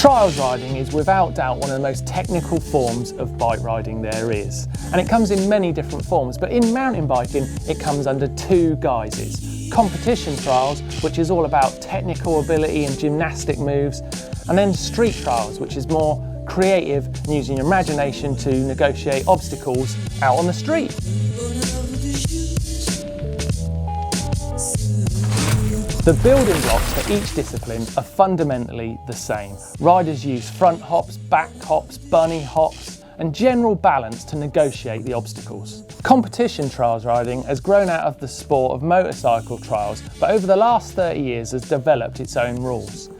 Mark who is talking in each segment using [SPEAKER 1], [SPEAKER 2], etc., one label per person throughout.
[SPEAKER 1] Trials riding is without doubt one of the most technical forms of bike riding there is. And it comes in many different forms, but in mountain biking it comes under two guises. Competition trials, which is all about technical ability and gymnastic moves, and then street trials, which is more creative and using your imagination to negotiate obstacles out on the street. The building blocks for each discipline are fundamentally the same. Riders use front hops, back hops, bunny hops, and general balance to negotiate the obstacles. Competition trials riding has grown out of the sport of motorcycle trials, but over the last 30 years has developed its own rules.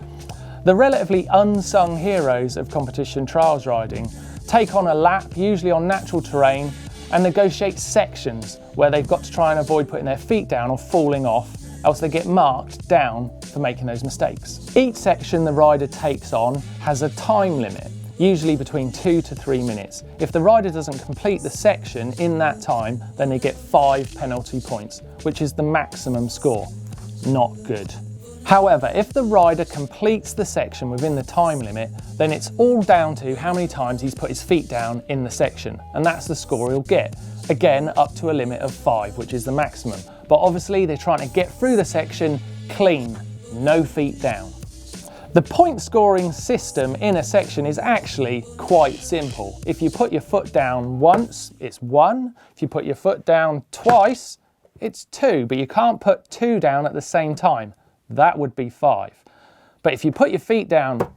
[SPEAKER 1] The relatively unsung heroes of competition trials riding take on a lap, usually on natural terrain, and negotiate sections where they've got to try and avoid putting their feet down or falling off, else they get marked down for making those mistakes. Each section the rider takes on has a time limit, usually between 2 to 3 minutes. If the rider doesn't complete the section in that time, then they get 5 penalty points, which is the maximum score. Not good. However, if the rider completes the section within the time limit, then it's all down to how many times he's put his feet down in the section, and that's the score he'll get. Again, up to a limit of 5, which is the maximum. But obviously they're trying to get through the section clean, no feet down. The point scoring system in a section is actually quite simple. If you put your foot down once, it's 1. If you put your foot down twice, it's 2, but you can't put 2 down at the same time. That would be 5. But if you put your feet down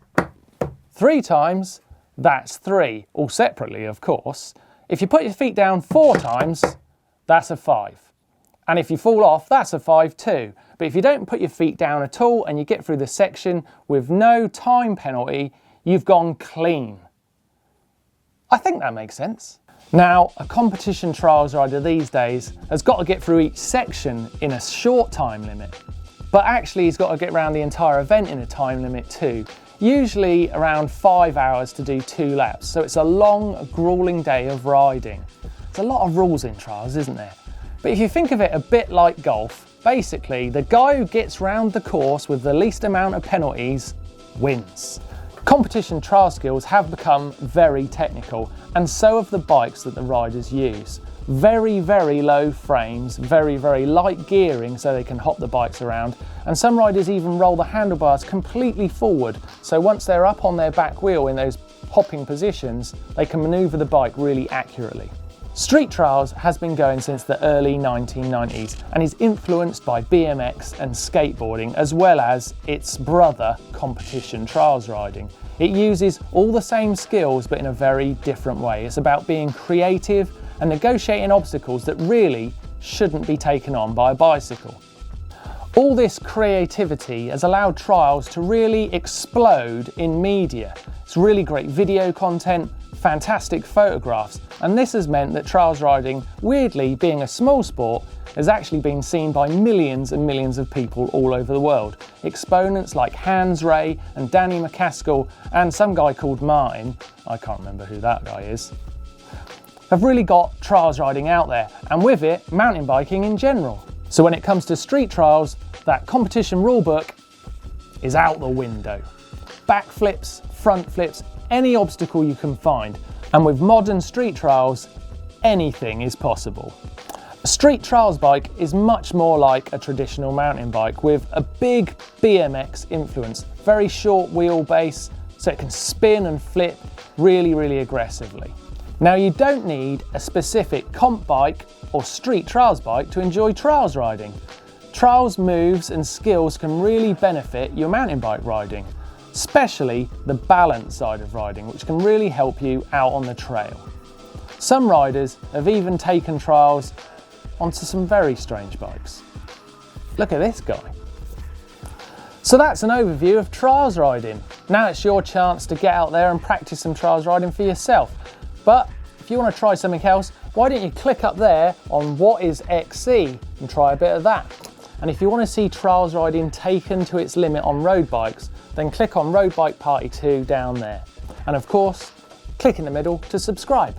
[SPEAKER 1] 3 times, that's 3, all separately of course. If you put your feet down 4 times, that's a 5. And if you fall off, that's a 5 too. But if you don't put your feet down at all and you get through the section with no time penalty, you've gone clean. I think that makes sense. Now, a competition trials rider these days has got to get through each section in a short time limit. But actually he's got to get around the entire event in a time limit too. Usually around 5 hours to do 2 laps. So it's a long, grueling day of riding. There's a lot of rules in trials, isn't there? But if you think of it a bit like golf, basically the guy who gets round the course with the least amount of penalties wins. Competition trial skills have become very technical, and so have the bikes that the riders use. Very, very low frames, very, very light gearing so they can hop the bikes around, and some riders even roll the handlebars completely forward, so once they're up on their back wheel in those hopping positions, they can manoeuvre the bike really accurately. Street trials has been going since the early 1990s and is influenced by BMX and skateboarding, as well as its brother, competition trials riding. It uses all the same skills but in a very different way. It's about being creative and negotiating obstacles that really shouldn't be taken on by a bicycle. All this creativity has allowed trials to really explode in media. It's really great video content, fantastic photographs, and this has meant that trials riding, weirdly being a small sport, has actually been seen by millions and millions of people all over the world. Exponents like Hans Ray and Danny Macaskill and some guy called Martyn, I can't remember who that guy is, have really got trials riding out there, and with it, mountain biking in general. So when it comes to street trials, that competition rulebook is out the window. Backflips, front flips, any obstacle you can find. And with modern street trials, anything is possible. A street trials bike is much more like a traditional mountain bike with a big BMX influence, very short wheelbase, so it can spin and flip really, really aggressively. Now you don't need a specific comp bike or street trials bike to enjoy trials riding. Trials moves and skills can really benefit your mountain bike riding, especially the balance side of riding, which can really help you out on the trail. Some riders have even taken trials onto some very strange bikes. Look at this guy. So that's an overview of trials riding. Now it's your chance to get out there and practice some trials riding for yourself. But if you want to try something else, why don't you click up there on What is XC and try a bit of that. And if you want to see trials riding taken to its limit on road bikes, then click on Road Bike Party 2 down there. And of course, click in the middle to subscribe.